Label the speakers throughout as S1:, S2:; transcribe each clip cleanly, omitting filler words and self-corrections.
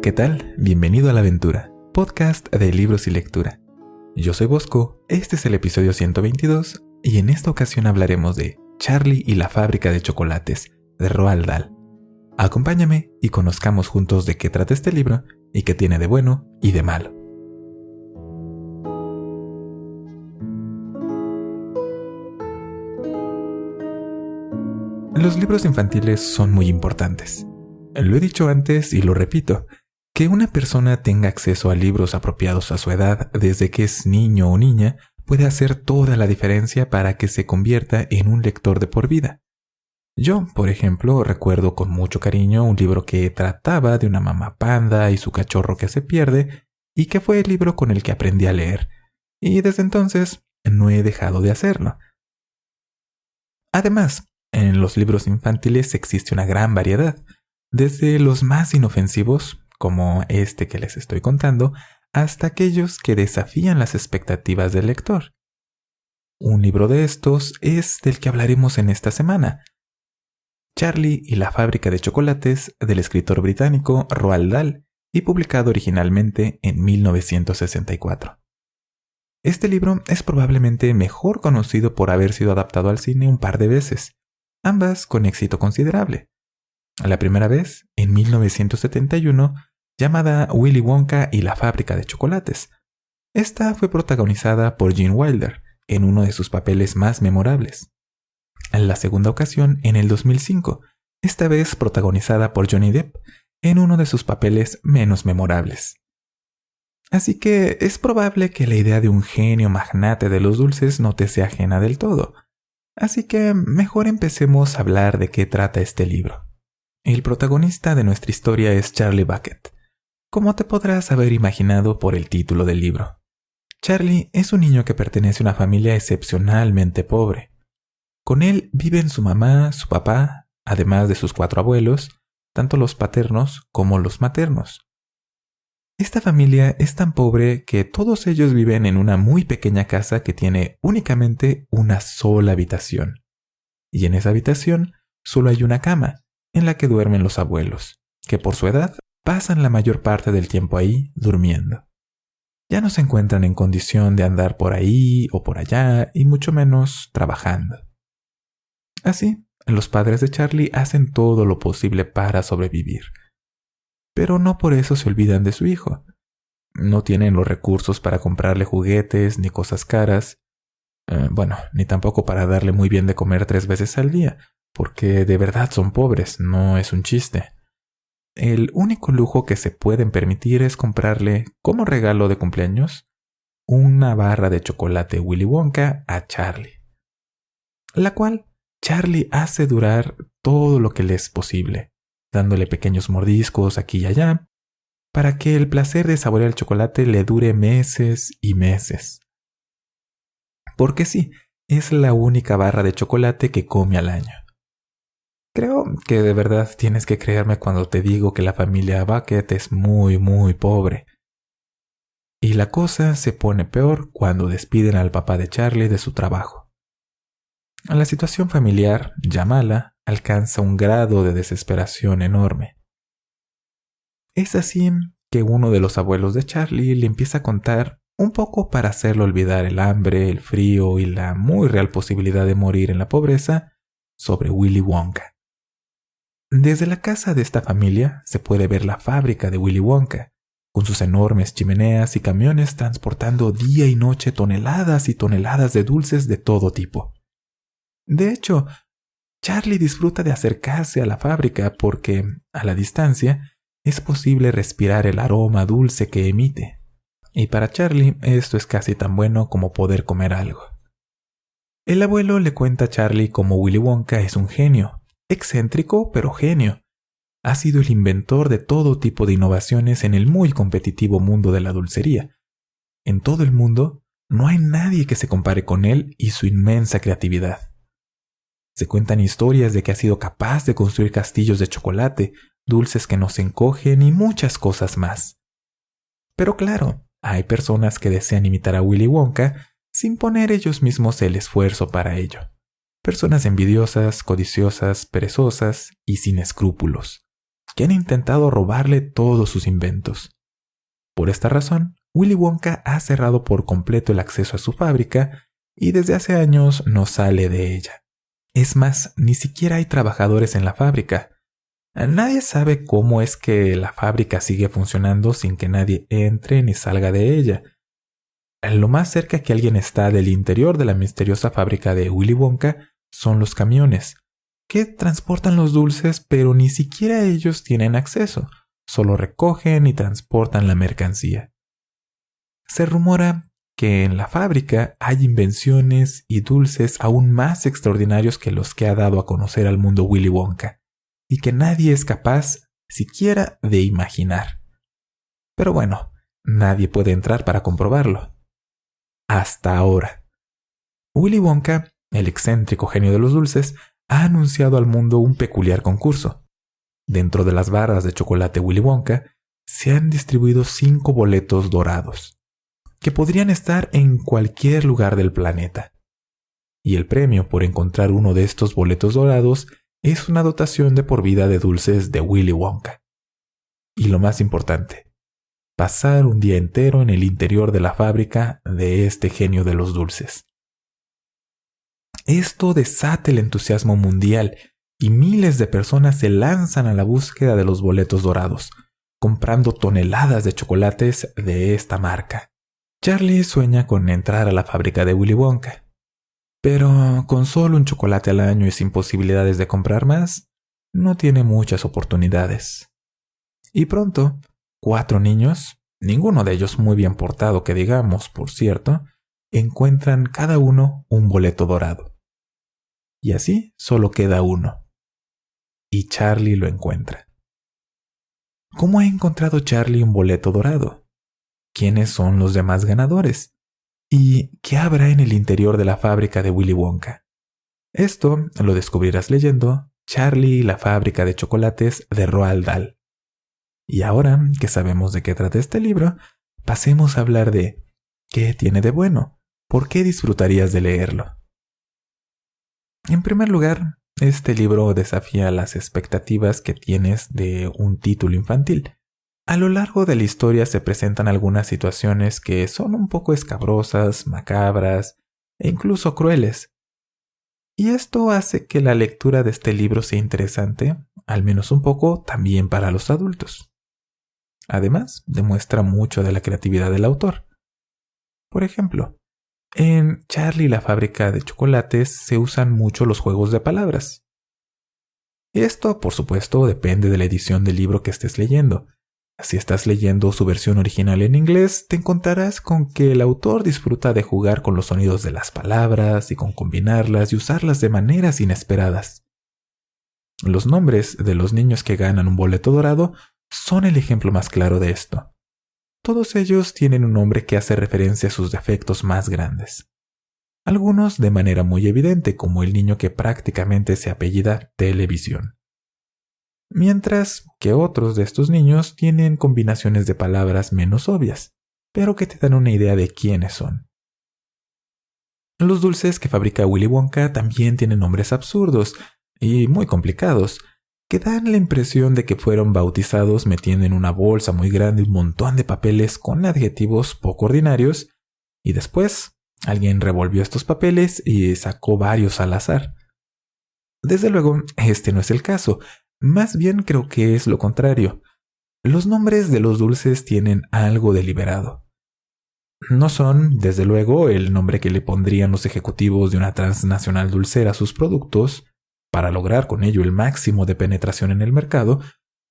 S1: ¿Qué tal? Bienvenido a La Aventura, podcast de libros y lectura. Yo soy Bosco, este es el episodio 122 y en esta ocasión hablaremos de Charlie y la fábrica de chocolates, de Roald Dahl. Acompáñame y conozcamos juntos de qué trata este libro y qué tiene de bueno y de malo. Los libros infantiles son muy importantes. Lo he dicho antes y lo repito, que una persona tenga acceso a libros apropiados a su edad desde que es niño o niña puede hacer toda la diferencia para que se convierta en un lector de por vida. Yo, por ejemplo, recuerdo con mucho cariño un libro que trataba de una mamá panda y su cachorro que se pierde y que fue el libro con el que aprendí a leer, y desde entonces no he dejado de hacerlo. Además, en los libros infantiles existe una gran variedad, desde los más inofensivos, como este que les estoy contando, hasta aquellos que desafían las expectativas del lector. Un libro de estos es del que hablaremos en esta semana, Charlie y la fábrica de chocolates, del escritor británico Roald Dahl y publicado originalmente en 1964. Este libro es probablemente mejor conocido por haber sido adaptado al cine un par de veces, ambas con éxito considerable. La primera vez, en 1971, llamada Willy Wonka y la fábrica de chocolates. Esta fue protagonizada por Gene Wilder, en uno de sus papeles más memorables. La segunda ocasión, en el 2005, esta vez protagonizada por Johnny Depp, en uno de sus papeles menos memorables. Así que es probable que la idea de un genio magnate de los dulces no te sea ajena del todo. Así que mejor empecemos a hablar de qué trata este libro. El protagonista de nuestra historia es Charlie Bucket, como te podrás haber imaginado por el título del libro. Charlie es un niño que pertenece a una familia excepcionalmente pobre. Con él viven su mamá, su papá, además de sus 4 abuelos, tanto los paternos como los maternos. Esta familia es tan pobre que todos ellos viven en una muy pequeña casa que tiene únicamente una sola habitación. Y en esa habitación solo hay una cama, en la que duermen los abuelos, que por su edad pasan la mayor parte del tiempo ahí durmiendo. Ya no se encuentran en condición de andar por ahí o por allá y mucho menos trabajando. Así, los padres de Charlie hacen todo lo posible para sobrevivir. Pero no por eso se olvidan de su hijo. No tienen los recursos para comprarle juguetes ni cosas caras. Ni tampoco para darle muy bien de comer 3 veces al día, porque de verdad son pobres, no es un chiste. El único lujo que se pueden permitir es comprarle, como regalo de cumpleaños, una barra de chocolate Willy Wonka a Charlie, la cual Charlie hace durar todo lo que le es posible, dándole pequeños mordiscos aquí y allá, para que el placer de saborear el chocolate le dure meses y meses. Porque sí, es la única barra de chocolate que come al año. Creo que de verdad tienes que creerme cuando te digo que la familia Bucket es muy, muy pobre. Y la cosa se pone peor cuando despiden al papá de Charlie de su trabajo. La situación familiar, ya mala, alcanza un grado de desesperación enorme. Es así que uno de los abuelos de Charlie le empieza a contar un poco para hacerle olvidar el hambre, el frío y la muy real posibilidad de morir en la pobreza sobre Willy Wonka. Desde la casa de esta familia se puede ver la fábrica de Willy Wonka, con sus enormes chimeneas y camiones transportando día y noche toneladas y toneladas de dulces de todo tipo. De hecho, Charlie disfruta de acercarse a la fábrica porque, a la distancia, es posible respirar el aroma dulce que emite. Y para Charlie esto es casi tan bueno como poder comer algo. El abuelo le cuenta a Charlie cómo Willy Wonka es un genio, excéntrico pero genio. Ha sido el inventor de todo tipo de innovaciones en el muy competitivo mundo de la dulcería. En todo el mundo no hay nadie que se compare con él y su inmensa creatividad. Se cuentan historias de que ha sido capaz de construir castillos de chocolate, dulces que no se encogen y muchas cosas más. Pero claro, hay personas que desean imitar a Willy Wonka sin poner ellos mismos el esfuerzo para ello. Personas envidiosas, codiciosas, perezosas y sin escrúpulos. que han intentado robarle todos sus inventos. Por esta razón, Willy Wonka ha cerrado por completo el acceso a su fábrica y desde hace años no sale de ella. Es más, ni siquiera hay trabajadores en la fábrica. Nadie sabe cómo es que la fábrica sigue funcionando sin que nadie entre ni salga de ella. Lo más cerca que alguien está del interior de la misteriosa fábrica de Willy Wonka son los camiones, que transportan los dulces, pero ni siquiera ellos tienen acceso, solo recogen y transportan la mercancía. Se rumora que en la fábrica hay invenciones y dulces aún más extraordinarios que los que ha dado a conocer al mundo Willy Wonka, y que nadie es capaz siquiera de imaginar. Pero bueno, nadie puede entrar para comprobarlo. Hasta ahora. Willy Wonka, el excéntrico genio de los dulces, ha anunciado al mundo un peculiar concurso. Dentro de las barras de chocolate Willy Wonka se han distribuido 5 boletos dorados, que podrían estar en cualquier lugar del planeta. Y el premio por encontrar uno de estos boletos dorados es una dotación de por vida de dulces de Willy Wonka. Y lo más importante, pasar un día entero en el interior de la fábrica de este genio de los dulces. Esto desata el entusiasmo mundial y miles de personas se lanzan a la búsqueda de los boletos dorados, comprando toneladas de chocolates de esta marca. Charlie sueña con entrar a la fábrica de Willy Wonka, pero con solo un chocolate al año y sin posibilidades de comprar más, no tiene muchas oportunidades. Y pronto, 4 niños, ninguno de ellos muy bien portado que digamos, por cierto, encuentran cada uno un boleto dorado. Y así solo queda uno. Y Charlie lo encuentra. ¿Cómo ha encontrado Charlie un boleto dorado? ¿Quiénes son los demás ganadores? ¿Y qué habrá en el interior de la fábrica de Willy Wonka? Esto lo descubrirás leyendo Charlie y la fábrica de chocolates de Roald Dahl. Y ahora que sabemos de qué trata este libro, pasemos a hablar de ¿qué tiene de bueno? ¿Por qué disfrutarías de leerlo? En primer lugar, este libro desafía las expectativas que tienes de un título infantil. A lo largo de la historia se presentan algunas situaciones que son un poco escabrosas, macabras e incluso crueles. Y esto hace que la lectura de este libro sea interesante, al menos un poco, también para los adultos. Además, demuestra mucho de la creatividad del autor. Por ejemplo, en Charlie y la fábrica de chocolates se usan mucho los juegos de palabras. Esto, por supuesto, depende de la edición del libro que estés leyendo. Si estás leyendo su versión original en inglés, te encontrarás con que el autor disfruta de jugar con los sonidos de las palabras y con combinarlas y usarlas de maneras inesperadas. Los nombres de los niños que ganan un boleto dorado son el ejemplo más claro de esto. Todos ellos tienen un nombre que hace referencia a sus defectos más grandes. Algunos de manera muy evidente, como el niño que prácticamente se apellida Televisión. Mientras que otros de estos niños tienen combinaciones de palabras menos obvias, pero que te dan una idea de quiénes son. Los dulces que fabrica Willy Wonka también tienen nombres absurdos y muy complicados, que dan la impresión de que fueron bautizados metiendo en una bolsa muy grande un montón de papeles con adjetivos poco ordinarios y después alguien revolvió estos papeles y sacó varios al azar. Desde luego, este no es el caso. Más bien creo que es lo contrario. Los nombres de los dulces tienen algo deliberado. No son, desde luego, el nombre que le pondrían los ejecutivos de una transnacional dulcera a sus productos, para lograr con ello el máximo de penetración en el mercado,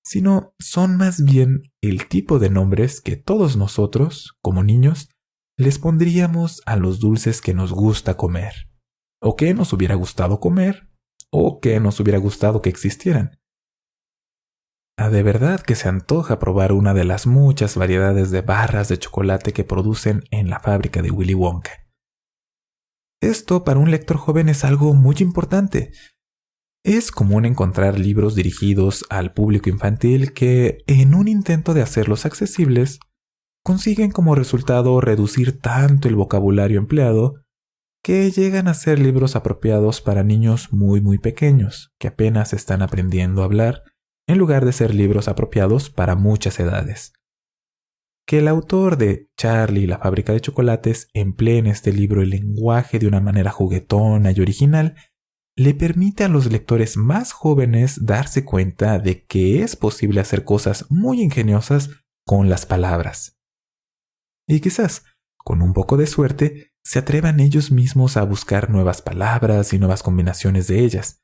S1: sino son más bien el tipo de nombres que todos nosotros, como niños, les pondríamos a los dulces que nos gusta comer, o que nos hubiera gustado comer, o que nos hubiera gustado que existieran. De verdad que se antoja probar una de las muchas variedades de barras de chocolate que producen en la fábrica de Willy Wonka. Esto para un lector joven es algo muy importante. Es común encontrar libros dirigidos al público infantil que, en un intento de hacerlos accesibles, consiguen como resultado reducir tanto el vocabulario empleado que llegan a ser libros apropiados para niños muy pequeños que apenas están aprendiendo a hablar en lugar de ser libros apropiados para muchas edades. Que el autor de Charlie y la fábrica de chocolates emplee en este libro el lenguaje de una manera juguetona y original le permite a los lectores más jóvenes darse cuenta de que es posible hacer cosas muy ingeniosas con las palabras. Y quizás, con un poco de suerte, se atrevan ellos mismos a buscar nuevas palabras y nuevas combinaciones de ellas.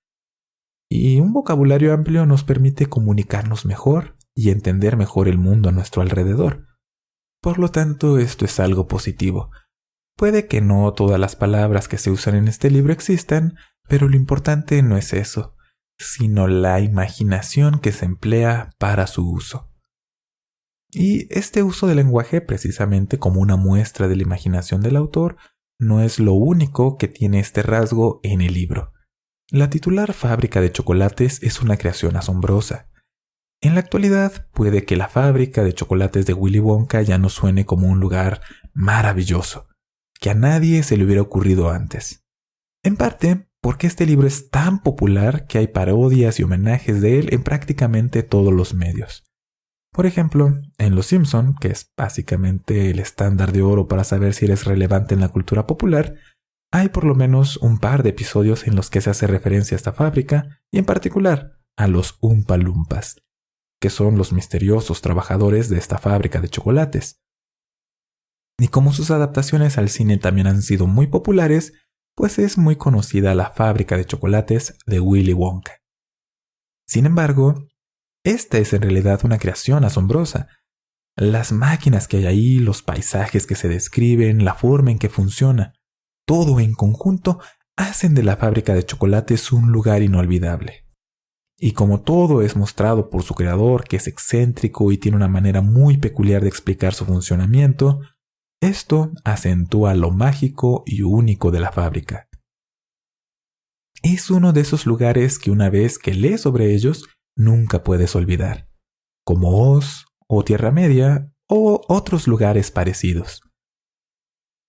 S1: Y un vocabulario amplio nos permite comunicarnos mejor y entender mejor el mundo a nuestro alrededor. Por lo tanto, esto es algo positivo. Puede que no todas las palabras que se usan en este libro existan, pero lo importante no es eso, sino la imaginación que se emplea para su uso. Y este uso del lenguaje, precisamente como una muestra de la imaginación del autor, no es lo único que tiene este rasgo en el libro. La titular fábrica de chocolates es una creación asombrosa. En la actualidad, puede que la fábrica de chocolates de Willy Wonka ya no suene como un lugar maravilloso, que a nadie se le hubiera ocurrido antes. En parte, porque este libro es tan popular que hay parodias y homenajes de él en prácticamente todos los medios. Por ejemplo, en Los Simpson, que es básicamente el estándar de oro para saber si eres relevante en la cultura popular, hay por lo menos un par de episodios en los que se hace referencia a esta fábrica y en particular a los Oompa Loompas, que son los misteriosos trabajadores de esta fábrica de chocolates. Y como sus adaptaciones al cine también han sido muy populares, pues es muy conocida la fábrica de chocolates de Willy Wonka. Sin embargo, esta es en realidad una creación asombrosa. Las máquinas que hay ahí, los paisajes que se describen, la forma en que funciona, todo en conjunto hacen de la fábrica de chocolates un lugar inolvidable. Y como todo es mostrado por su creador, que es excéntrico y tiene una manera muy peculiar de explicar su funcionamiento, esto acentúa lo mágico y único de la fábrica. Es uno de esos lugares que una vez que lees sobre ellos, nunca puedes olvidar, como Oz o Tierra Media o otros lugares parecidos.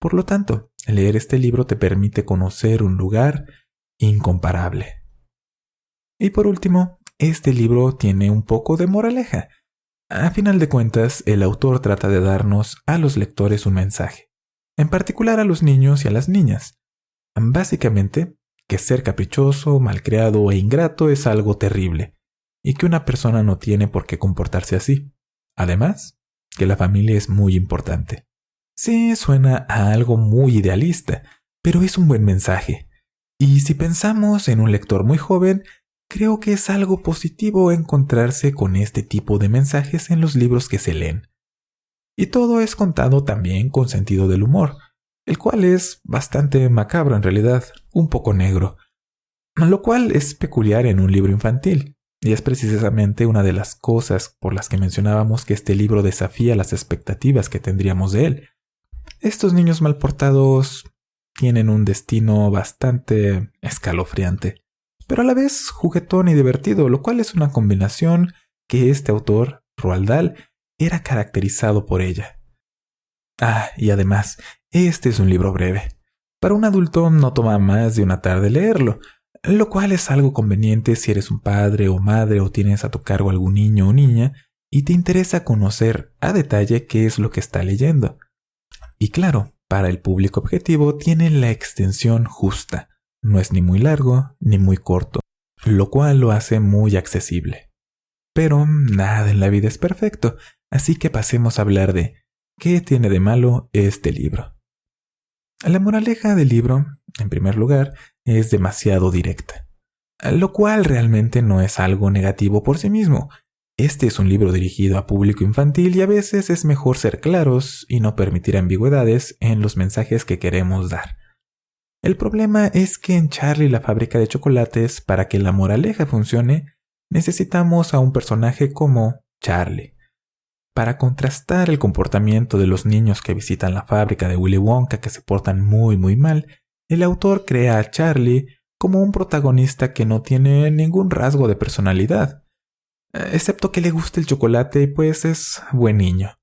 S1: Por lo tanto, leer este libro te permite conocer un lugar incomparable. Y por último, este libro tiene un poco de moraleja. A final de cuentas, el autor trata de darnos a los lectores un mensaje, en particular a los niños y a las niñas. Básicamente, que ser caprichoso, malcriado e ingrato es algo terrible, y que una persona no tiene por qué comportarse así. Además, que la familia es muy importante. Sí, suena a algo muy idealista, pero es un buen mensaje. Y si pensamos en un lector muy joven, creo que es algo positivo encontrarse con este tipo de mensajes en los libros que se leen. Y todo es contado también con sentido del humor, el cual es bastante macabro en realidad, un poco negro, lo cual es peculiar en un libro infantil, y es precisamente una de las cosas por las que mencionábamos que este libro desafía las expectativas que tendríamos de él. Estos niños mal portados tienen un destino bastante escalofriante, pero a la vez juguetón y divertido, lo cual es una combinación que este autor, Roald Dahl, era caracterizado por ella. Y además, este es un libro breve. Para un adulto no toma más de una tarde leerlo, lo cual es algo conveniente si eres un padre o madre o tienes a tu cargo algún niño o niña y te interesa conocer a detalle qué es lo que está leyendo. Y claro, para el público objetivo tiene la extensión justa. No es ni muy largo ni muy corto, lo cual lo hace muy accesible. Pero nada en la vida es perfecto, así que pasemos a hablar de ¿qué tiene de malo este libro? La moraleja del libro, en primer lugar, es demasiado directa, lo cual realmente no es algo negativo por sí mismo. Este es un libro dirigido a público infantil y a veces es mejor ser claros y no permitir ambigüedades en los mensajes que queremos dar. El problema es que en Charlie y la fábrica de chocolates, para que la moraleja funcione, necesitamos a un personaje como Charlie. Para contrastar el comportamiento de los niños que visitan la fábrica de Willy Wonka que se portan muy mal, el autor crea a Charlie como un protagonista que no tiene ningún rasgo de personalidad, excepto que le gusta el chocolate y pues es buen niño.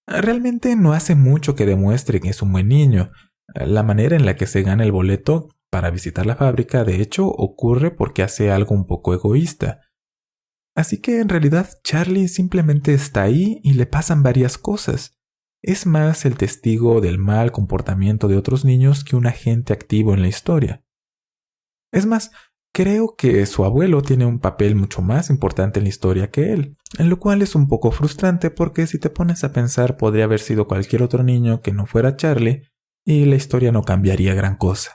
S1: Realmente no hace mucho que demuestre que es un buen niño. La manera en la que se gana el boleto para visitar la fábrica, de hecho, ocurre porque hace algo un poco egoísta. Así que en realidad Charlie simplemente está ahí y le pasan varias cosas. Es más el testigo del mal comportamiento de otros niños que un agente activo en la historia. Es más, creo que su abuelo tiene un papel mucho más importante en la historia que él, en lo cual es un poco frustrante porque si te pones a pensar podría haber sido cualquier otro niño que no fuera Charlie y la historia no cambiaría gran cosa.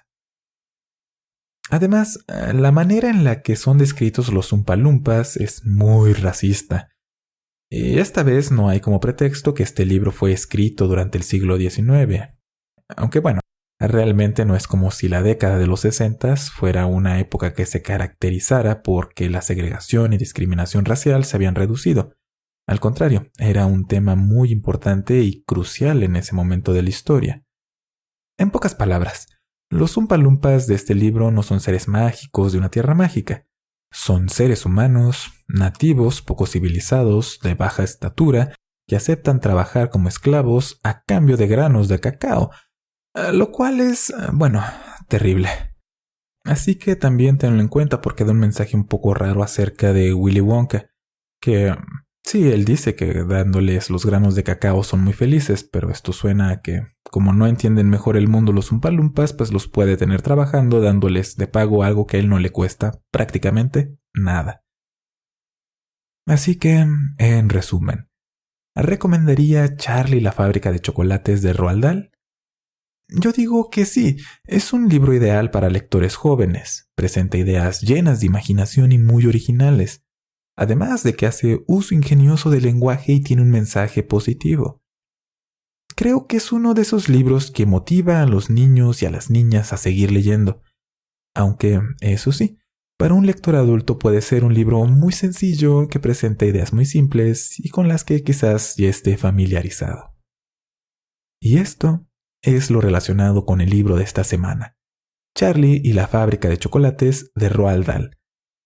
S1: Además, la manera en la que son descritos los Oompa Loompas es muy racista. Y esta vez no hay como pretexto que este libro fue escrito durante el siglo XIX. Aunque bueno, realmente no es como si la década de los 60 fuera una época que se caracterizara porque la segregación y discriminación racial se habían reducido. Al contrario, era un tema muy importante y crucial en ese momento de la historia. En pocas palabras, los Oompa Loompas de este libro no son seres mágicos de una tierra mágica. Son seres humanos, nativos, poco civilizados, de baja estatura, que aceptan trabajar como esclavos a cambio de granos de cacao, lo cual es, bueno, terrible. Así que también tenlo en cuenta porque da un mensaje un poco raro acerca de Willy Wonka, que sí, él dice que dándoles los granos de cacao son muy felices, pero esto suena a que, como no entienden mejor el mundo los Oompa Loompas, pues los puede tener trabajando dándoles de pago algo que a él no le cuesta prácticamente nada. Así que, en resumen, ¿recomendaría Charlie la fábrica de chocolates de Roald Dahl? Yo digo que sí, es un libro ideal para lectores jóvenes, presenta ideas llenas de imaginación y muy originales, además de que hace uso ingenioso del lenguaje y tiene un mensaje positivo. Creo que es uno de esos libros que motiva a los niños y a las niñas a seguir leyendo, aunque, eso sí, para un lector adulto puede ser un libro muy sencillo que presenta ideas muy simples y con las que quizás ya esté familiarizado. Y esto es lo relacionado con el libro de esta semana, Charlie y la fábrica de chocolates de Roald Dahl.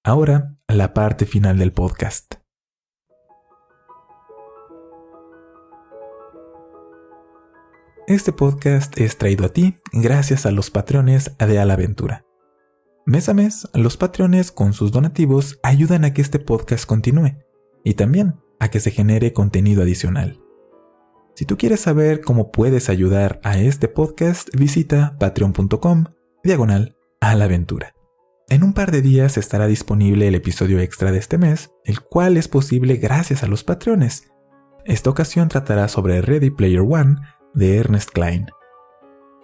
S1: Ahora, la parte final del podcast. Este podcast es traído a ti gracias a los patrones de A la Aventura. Mes a mes, los patrones con sus donativos ayudan a que este podcast continúe y también a que se genere contenido adicional. Si tú quieres saber cómo puedes ayudar a este podcast, visita patreon.com/A la Aventura. En un par de días estará disponible el episodio extra de este mes, el cual es posible gracias a los patrones. Esta ocasión tratará sobre Ready Player One de Ernest Cline,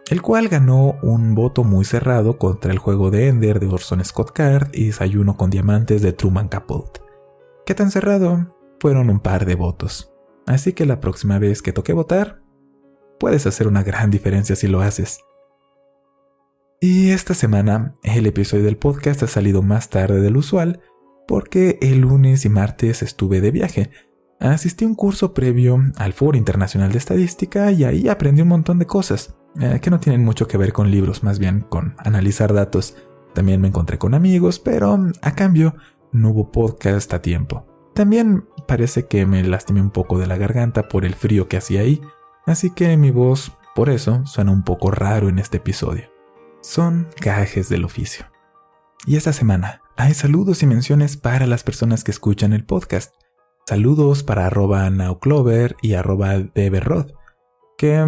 S1: el cual ganó un voto muy cerrado contra el juego de Ender de Orson Scott Card y Desayuno con Diamantes de Truman Capote. ¿Qué tan cerrado? Fueron un par de votos. Así que la próxima vez que toque votar, puedes hacer una gran diferencia si lo haces. Y esta semana, el episodio del podcast ha salido más tarde del usual porque el lunes y martes estuve de viaje. Asistí a un curso previo al Foro Internacional de Estadística y ahí aprendí un montón de cosas, que no tienen mucho que ver con libros, más bien con analizar datos. También me encontré con amigos, pero a cambio no hubo podcast a tiempo. También parece que me lastimé un poco de la garganta por el frío que hacía ahí, así que mi voz, por eso, suena un poco raro en este episodio. Son gajes del oficio. Y esta semana hay saludos y menciones para las personas que escuchan el podcast. Saludos para @nowclover y @deberrod, que,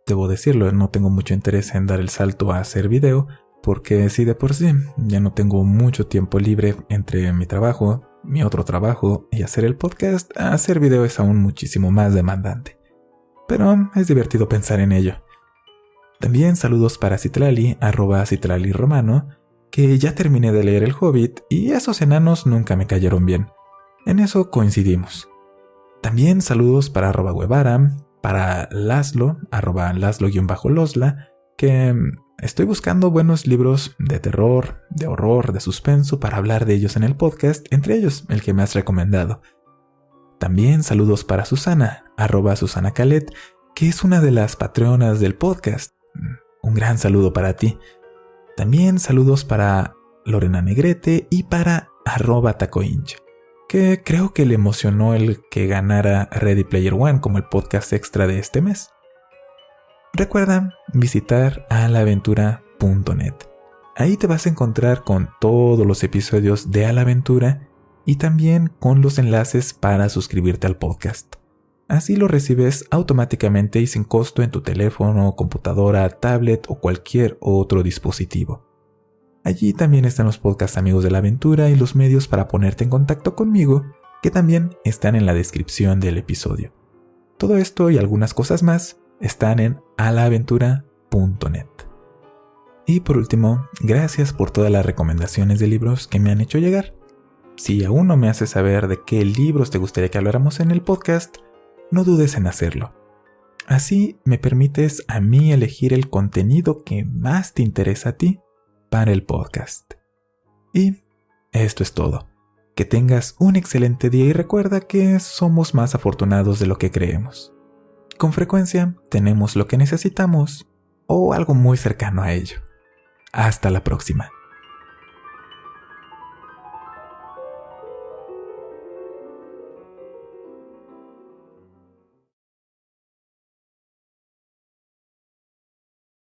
S1: debo decirlo, no tengo mucho interés en dar el salto a hacer video, porque si de por sí ya no tengo mucho tiempo libre entre mi trabajo, mi otro trabajo y hacer el podcast, hacer video es aún muchísimo más demandante. Pero es divertido pensar en ello. También saludos para Citlali, @CitlaliRomano, que ya terminé de leer El Hobbit y esos enanos nunca me cayeron bien. En eso coincidimos. También saludos para @Guevara, para Laszlo, @Laszlo_Losla, que estoy buscando buenos libros de terror, de horror, de suspenso para hablar de ellos en el podcast, entre ellos el que me has recomendado. También saludos para Susana, @SusanaCalet, que es una de las patronas del podcast. Un gran saludo para ti. También saludos para Lorena Negrete y para @Tacoinch, que creo que le emocionó el que ganara Ready Player One como el podcast extra de este mes. Recuerda visitar alaventura.net. Ahí te vas a encontrar con todos los episodios de A la Aventura y también con los enlaces para suscribirte al podcast. Así lo recibes automáticamente y sin costo en tu teléfono, computadora, tablet o cualquier otro dispositivo. Allí también están los podcasts Amigos de la Aventura y los medios para ponerte en contacto conmigo, que también están en la descripción del episodio. Todo esto y algunas cosas más están en alaventura.net. Y por último, gracias por todas las recomendaciones de libros que me han hecho llegar. Si aún no me haces saber de qué libros te gustaría que habláramos en el podcast, no dudes en hacerlo. Así me permites a mí elegir el contenido que más te interesa a ti para el podcast. Y esto es todo. Que tengas un excelente día y recuerda que somos más afortunados de lo que creemos. Con frecuencia tenemos lo que necesitamos o algo muy cercano a ello. Hasta la próxima.